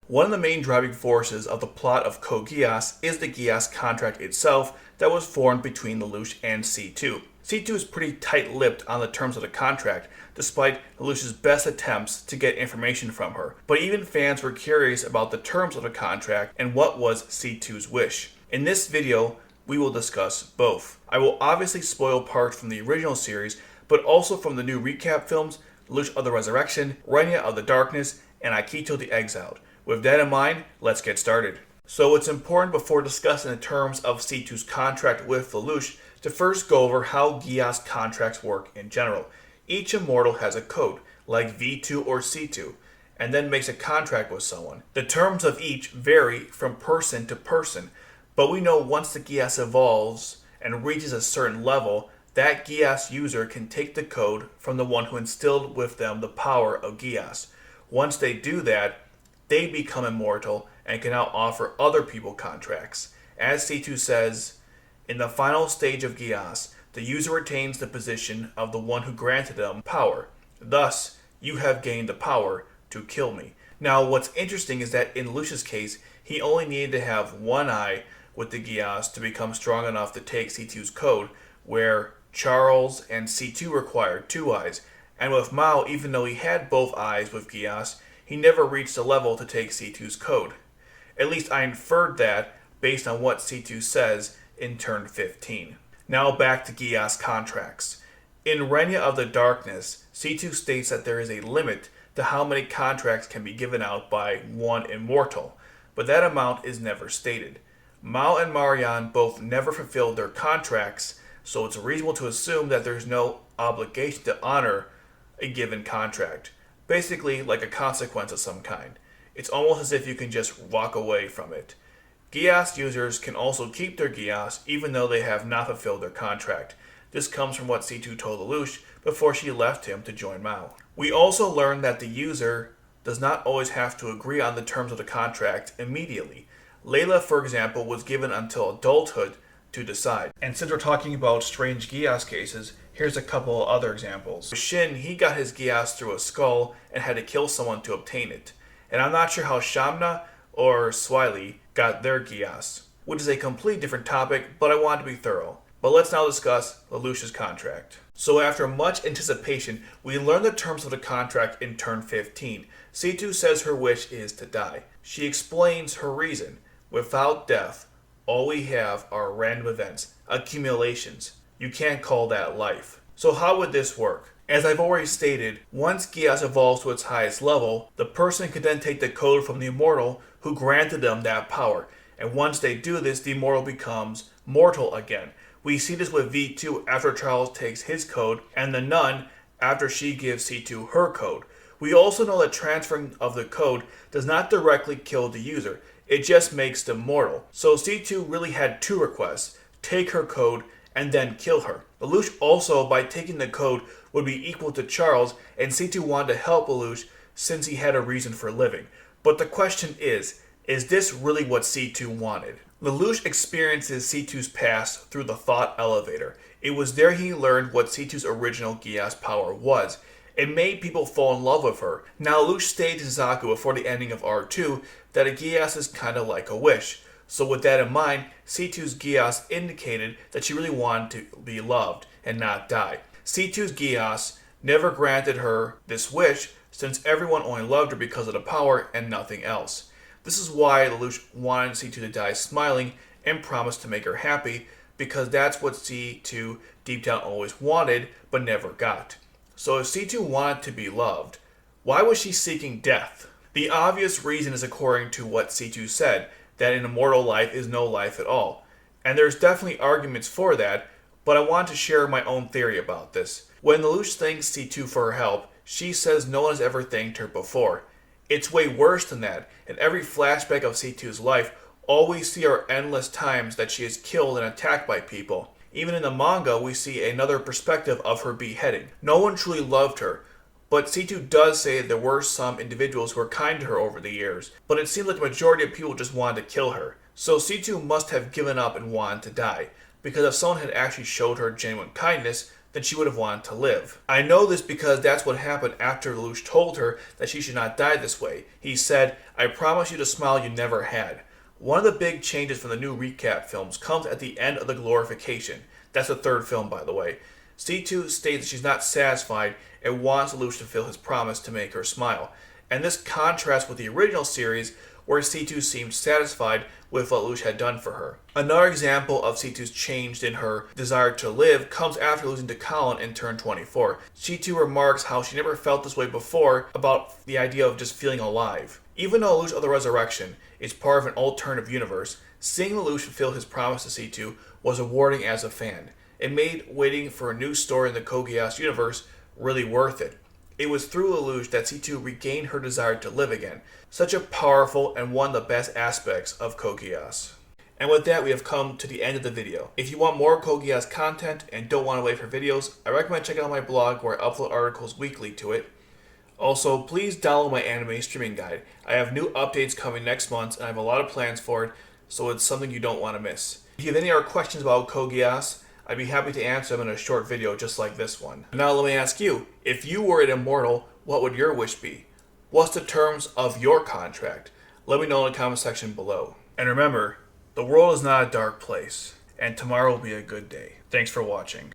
One of the main driving forces of the plot of Code Geass is the Geass contract itself that was formed between Lelouch and C2. C2 is pretty tight-lipped on the terms of the contract, despite Lelouch's best attempts to get information from her. But even fans were curious about the terms of the contract and what was C2's wish. In this video, we will discuss both. I will obviously spoil parts from the original series, but also from the new recap films, Lelouch of the Resurrection, Renya of the Darkness, and Akito the Exiled. With that in mind, let's get started. So it's important before discussing the terms of C2's contract with Lelouch to first go over how Geass contracts work in general. Each immortal has a code, like V2 or C2, and then makes a contract with someone. The terms of each vary from person to person, but we know once the Geass evolves and reaches a certain level, that Geass user can take the code from the one who instilled with them the power of Geass. Once they do that, they become immortal and can now offer other people contracts. As C2 says, in the final stage of Geass, the user retains the position of the one who granted them power. Thus, you have gained the power to kill me. Now, what's interesting is that in Lelouch's case, he only needed to have one eye with the Geass to become strong enough to take C2's code, where Charles and C2 required two eyes. And with Mao, even though he had both eyes with Geass, he never reached the level to take C2's code. At least I inferred that based on what C2 says in turn 15. Now back to Geass contracts. In Renya of the Darkness, C2 states that there is a limit to how many contracts can be given out by one immortal, but that amount is never stated. Mao and Marian both never fulfilled their contracts, so it's reasonable to assume that there's no obligation to honor a given contract. Basically, like a consequence of some kind. It's almost as if you can just walk away from it. Geass users can also keep their Geass even though they have not fulfilled their contract. This comes from what C2 told Lelouch before she left him to join Mao. We also learned that the user does not always have to agree on the terms of the contract immediately. Layla, for example, was given until adulthood to decide. And since we're talking about strange Geass cases, here's a couple other examples. Shin, he got his Geass through a skull and had to kill someone to obtain it. And I'm not sure how Shamna or Swiley got their Geass, which is a completely different topic, but I want to be thorough. But let's now discuss Lelouch's contract. So after much anticipation, we learn the terms of the contract in turn 15. C2 says her wish is to die. She explains her reason. Without death, all we have are random events, accumulations. You can't call that life. So how would this work? As I've already stated, once Geass evolves to its highest level, the person can then take the code from the immortal who granted them that power. And once they do this, the immortal becomes mortal again. We see this with V2 after Charles takes his code, and the nun after she gives C2 her code. We also know that transferring of the code does not directly kill the user. It just makes them mortal. So C2 really had two requests: take her code and then kill her. Lelouch also, by taking the code, would be equal to Charles, and C2 wanted to help Lelouch since he had a reason for living. But the question is this really what C2 wanted? Lelouch experiences C2's past through the thought elevator. It was there he learned what C2's original Geass power was. It made people fall in love with her. Now Lelouch stated to Zaku before the ending of R2 that a Geass is kind of like a wish. So with that in mind, C2's Geass indicated that she really wanted to be loved and not die. C2's Geass never granted her this wish since everyone only loved her because of the power and nothing else. This is why Lelouch wanted C2 to die smiling and promised to make her happy, because that's what C2 deep down always wanted but never got. So if C2 wanted to be loved, why was she seeking death? The obvious reason is according to what C2 said, that an immortal life is no life at all. And there's definitely arguments for that, but I want to share my own theory about this. When Lelouch thanks C2 for her help, she says no one has ever thanked her before. It's way worse than that. In every flashback of C2's life, all we see are endless times that she is killed and attacked by people. Even in the manga, we see another perspective of her beheading. No one truly loved her, but C2 does say that there were some individuals who were kind to her over the years, but it seems like the majority of people just wanted to kill her. So C2 must have given up and wanted to die, because if someone had actually showed her genuine kindness, then she would have wanted to live. I know this because that's what happened after Lelouch told her that she should not die this way. He said, "I promise you the smile you never had." One of the big changes from the new recap films comes at the end of the glorification. That's the third film, by the way. C2 states that she's not satisfied and wants Lelouch to fulfill his promise to make her smile. And this contrasts with the original series, where C2 seemed satisfied with what Lelouch had done for her. Another example of C2's change in her desire to live comes after losing to Colin in turn 24. C2 remarks how she never felt this way before about the idea of just feeling alive. Even though Lelouch of the Resurrection is part of an alternative universe, seeing Lelouch fulfill his promise to C2 was rewarding as a fan. It made waiting for a new story in the Geass universe really worth it. It was through Lelouch that C2 regained her desire to live again. Such a powerful and one of the best aspects of Geass. And with that, we have come to the end of the video. If you want more Geass content and don't want to wait for videos, I recommend checking out my blog where I upload articles weekly to it. Also, please download my anime streaming guide. I have new updates coming next month and I have a lot of plans for it, so it's something you don't want to miss. If you have any other questions about Geass, I'd be happy to answer them in a short video just like this one. Now let me ask you, if you were an immortal, what would your wish be? What's the terms of your contract? Let me know in the comment section below. And remember, the world is not a dark place, and tomorrow will be a good day. Thanks for watching.